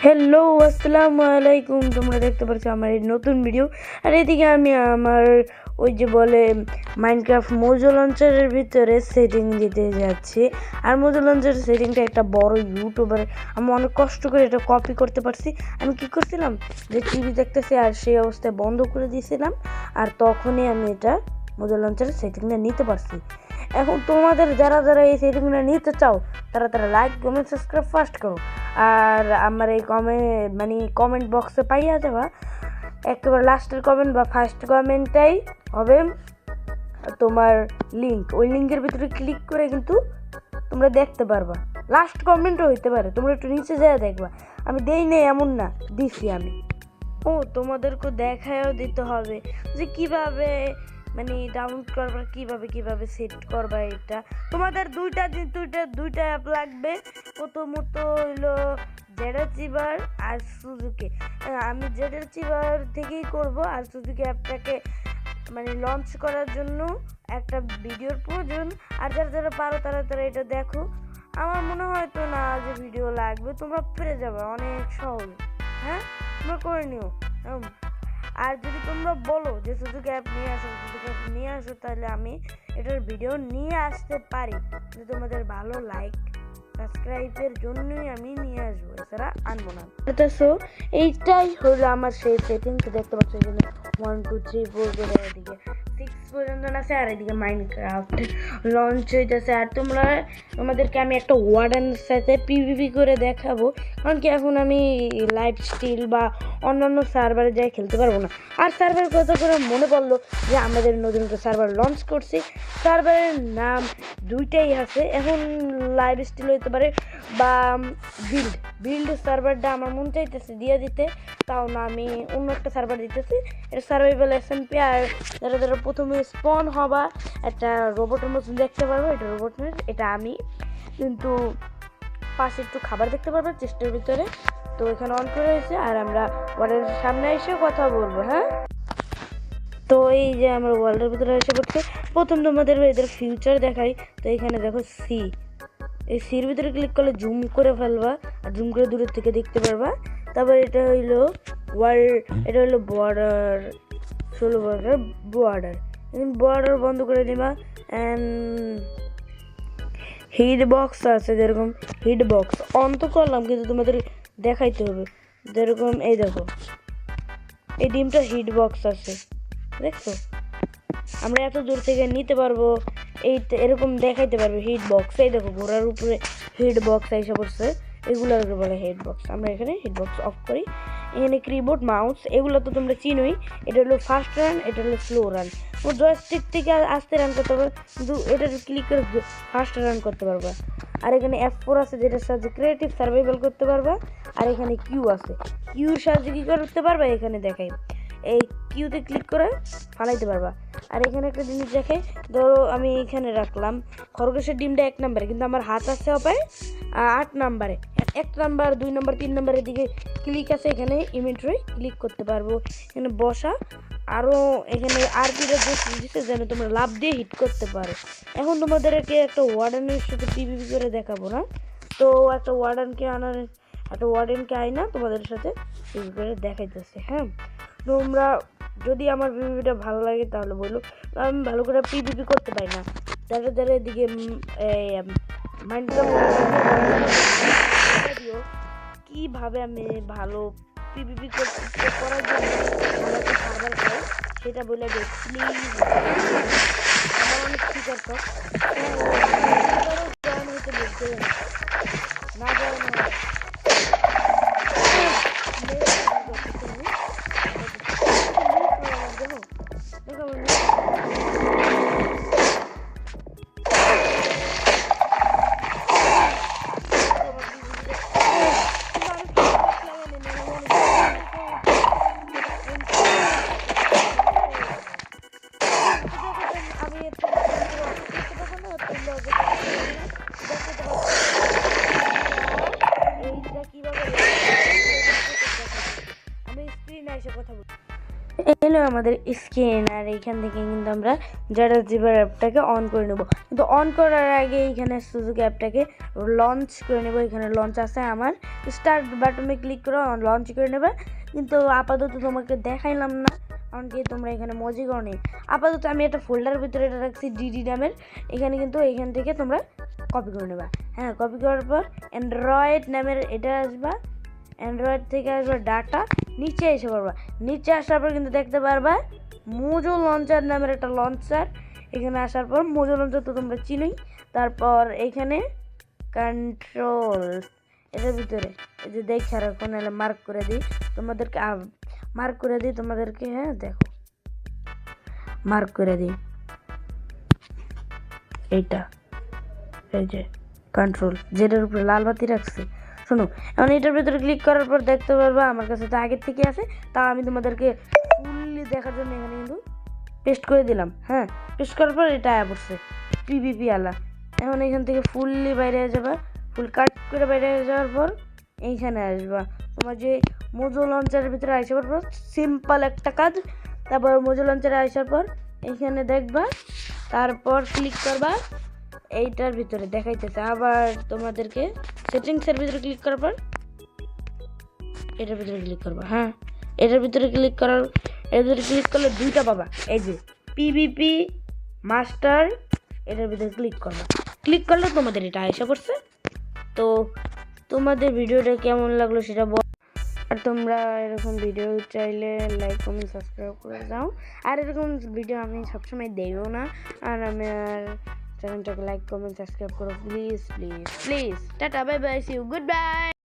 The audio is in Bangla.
হ্যালো, আসসালামু আলাইকুম। তোমরা দেখতে পাচ্ছ আমার এই নতুন ভিডিও। আর এদিকে আমি আমার ওই যে বলে মাইনক্রাফট মোজো লঞ্চারের ভিতরে সেটিং দিতে যাচ্ছি। আর মোজো লঞ্চারের সেটিংটা একটা বড় ইউটিউবার, আমি অনেক কষ্ট করে এটা কপি করতে পারছি। আমি কি করছিলাম, যে টিভি দেখতেছি আর সেই অবস্থায় বন্ধ করে দিয়েছিলাম, আর তখনই আমি এটা মোজো লঞ্চারের সেটিংটা নিতে পারছি। এখন তোমাদের যারা যারা এই সেটিংটা নিতে চাও তারা লাইক কমেন্ট সাবস্ক্রাইব ফার্স্ট করো। আর আমার এই কমেন্ট বক্সে পাইয়া যাবা একেবারে লাস্টের কমেন্ট বা ফার্স্ট কমেন্টটাই হবে তোমার লিঙ্ক। ওই লিঙ্কের ভিতরে ক্লিক করে কিন্তু তোমরা দেখতে পারবা। লাস্ট কমেন্টও হইতে পারে, তোমরা একটু নিচে যেয়ে দেখবা। আমি দেই নেই এমন না, দিছি আমি। ও তোমাদেরকে দেখায়ও দিতে হবে যে কিভাবে ডাউনলোড করবা, কিভাবে সেট করবা। এটা তোমাদের দুইটা অ্যাপ লাগবে। প্রথমত হইলো জেডারচিভার আর সুজুকি। আমি জেডারচিভার থেকেই করব। আর সুজুকি অ্যাপটাকে লঞ্চ করার জন্য একটা ভিডিওর প্রয়োজন। আর যারা পারো তারা এটা দেখো। আমার মনে হয় তো না যে ভিডিও লাগবে, তোমরা পেরে যাবে অনেক সহজ। হ্যাঁ, তোমরা করে নিও। আর যদি তোমরা বলো যে সুজুকি অ্যাপ নিয়ে আসো তাহলে আমি এটার ভিডিও নিয়ে আসতে পারি। যদি তোমাদের ভালো লাইক সাবস্ক্রাইবের জন্যই আমি নিয়ে আসবো, এছাড়া আনবো না। সো এইটাই হলো আমার সেই সেটিং। তো দেখতে পাচ্ছ এখানে 1 2 3 4 করে এদিকে 6 পর্যন্ত আছে। আর এদিকে মাইনক্রাফট লঞ্চ হইতেছে। আর তোমাদেরকে আমি একটা ওয়ার্ডেনের সাথে পিভিপি করে দেখাবো, কারণ কি এখন আমি লাইভ স্টিল বা অন্যান্য সার্ভারে যাই খেলতে পারবো না। আর সার্ভারের কথা করে মনে পড়লো যে আমাদের নতুন একটা সার্ভার লঞ্চ করছি। সার্ভারের নাম দুইটাই আছে, এখন লাইভ স্টিল হইতে পারে বা বিল্ড সার্ভারটা আমার মন চাইতেছে দিয়ে দিতে, তাও না আমি অন্য একটা সার্ভার দিতেছি। এটা সার্ভাইভাল SMP। আর যারা প্রথমে স্পন হবা একটা রোবটের মতন দেখতে পারবো, এটা রোবটের, এটা আমি। কিন্তু পাশে একটু খাবার দেখতে পারবো চেস্টের ভিতরে। তো এখানে অন করে হয়েছে। আর আমরা ওয়ার্ল্ডের সামনে এসে কথা বলবো। হ্যাঁ, তো এই যে আমরা ওয়ার্ল্ডের ভিতরে এসে পড়ছে। প্রথম তোমাদের এদের ফিউচার দেখাই। তো এখানে দেখো এই সির ভিতরে ক্লিক করলে জুম করে ফেলবা, আর জুম করে দূরের থেকে দেখতে পারবা। তারপর এটা হইলো এটা হইলো বর্ডার, 16 বর্ডার বন্ধ করে দিবা। অ্যান্ড হিট বক্স আছে, যেরকম হিট বক্স অন তো করলাম, কিন্তু তোমাদের দেখাইতে হবে। যেরকম এই দেখো, এই ডিমটা হিট বক্স আছে, দেখছো? আমরা এত দূর থেকে নিতে পারবো, এরকম দেখাইতে পারবে হিট বক্স। এই দেখো ঘোড়ার উপরে হিট বক্স এসে পড়ছে, এগুলোকে বলে হিট বক্স। আমরা এখানে হিট বক্স অফ করি। এখানে কিবোর্ড মাউস এগুলো তো তোমরা চিনোই। এটা হলো ফাস্ট রান, এটা হলো স্লো রান। জয়স্টিক থেকে আস্তে রান করতে পারবে, কিন্তু এটা ক্লিক করে ফাস্ট রান করতে পারবা। আর এখানে F4 আছে, যেটার সাহায্যে ক্রিয়েটিভ সার্ভাইভাল করতে পারবা। আর এখানে কিউ আছে, কিউর সাহায্যে কী করতে পারবা এখানে দেখাই। এই কিউতে ক্লিক করে ফালাইতে পারবা। আর এখানে একটা জিনিস দেখে, ধরো আমি এখানে রাখলাম খরগোশের ডিমটা 1 নম্বরে, কিন্তু আমার হাত আছে হবে 8 নম্বরে। 1 নম্বর 2 নম্বর 3 নম্বরের দিকে ক্লিক আছে, এখানে ইনভেন্টরি ক্লিক করতে পারবো। এখানে বসা, আরও এখানে আরপিটা দিতে যেন তোমরা লাভ দিয়ে হিট করতে পারো। এখন তোমাদেরকে একটা ওয়ার্ডেনের সাথে পিভিপি করে দেখাবো না। তো একটা ওয়ার্ডেনকে আইনা তোমাদের সাথে পিভিপি করে দেখাইতেছে। হ্যাঁ, তোমরা যদি আমার পিভিপিটা ভালো লাগে তাহলে বলো। আমি ভালো করে পিভিপি করতে পারি না, যারা এদিকে কিভাবে আমি ভালো পিভিপি করার জন্য সার্ভার পাই সেটা বলে দেখ প্লিজ। আমার অনেক ঠিক আছে জয়েন হইতে বলতে না জয়েন হয়। এলো আমাদের স্ক্রিন, আর এখান থেকে কিন্তু আমরা জারা জিবার অ্যাপটাকে অন করে নেব। কিন্তু অন করার আগে এখানে সুজুকি অ্যাপটাকে লঞ্চ করে নেব। এখানে লঞ্চ আছে, আমার স্টার্ট বাটনে ক্লিক করে লঞ্চ করে নেবে। কিন্তু আপাতত তোমাকে দেখাইলাম না, কারণ কি তোমরা এখানে মজি করো নেই। আপাতত আমি একটা ফোল্ডারের ভিতরে এটা রাখছি ডিডি নামের। এখানে কিন্তু এখান থেকে তোমরা কপি করে নেবা। হ্যাঁ, কপি করার পর অ্যান্ড্রয়েড নামের এটা আসবা, অ্যান্ড্রয়েড থেকে আসবে ডাটা, নিচে এসে পড়বা। নিচে আসার পর কিন্তু দেখতে পারবা মোজো লঞ্চার নামের একটা লঞ্চার। এখানে আসার পর মোজো লঞ্চার তো তোমরা চিনোই। তারপর এখানে কন্ট্রোল, এটার ভিতরে এই যে দেখে রাখো, নাহলে মার্ক করে দিই তোমাদেরকে, মার্ক করে দিই তোমাদেরকে। হ্যাঁ দেখো, মার্ক করে দিই এইটা, এই যে কন্ট্রোল, যেটার উপরে লাল বাতি রাখছি। শোনো, এখন এটার ভিতরে ক্লিক করার পর দেখতে পারবা আমার কাছে তো আগের থেকে আছে, তাও আমি তোমাদেরকে ফুললি দেখার জন্য এখানে কিন্তু পেস্ট করে দিলাম। হ্যাঁ, পেস্ট করার পর এটা পড়ছে পিভিপি আলা। এখন এখান থেকে ফুললি বাইরে যাবা, ফুল কাট করে বাইরে যাওয়ার পর এইখানে আসবা। তোমার যে মোজো লঞ্চারের ভিতরে আসার পর সিম্পল একটা কাজ। তারপর মোজো লঞ্চারে আসার পর এইখানে দেখবা, তারপর ক্লিক করবা এইটার ভিতরে দেখাইতেছে। আবার তোমাদেরকে সেটিংসের ভিতরে ক্লিক করার পর এটার ভিতরে ক্লিক করবা। হ্যাঁ, এটার ভিতরে ক্লিক করার, এর ভিতরে ক্লিক করলে দুইটা পাবা, এই যে পিভিপি মাস্টার, এটার ভিতরে ক্লিক করবা। ক্লিক করলে তোমাদের এটা এসে পড়ছে। তো তোমাদের ভিডিওটা কেমন লাগলো সেটা বল। আর তোমরা এরকম ভিডিও চাইলে লাইক কমেন্ট সাবস্ক্রাইব করে দাও। আর এরকম ভিডিও আমি সবসময় দেবো না, আর আমার চ্যানেলটাকে লাইক কমেন্ট সাবস্ক্রাইব করো please please please. Ta ta, bye bye, see you, good bye.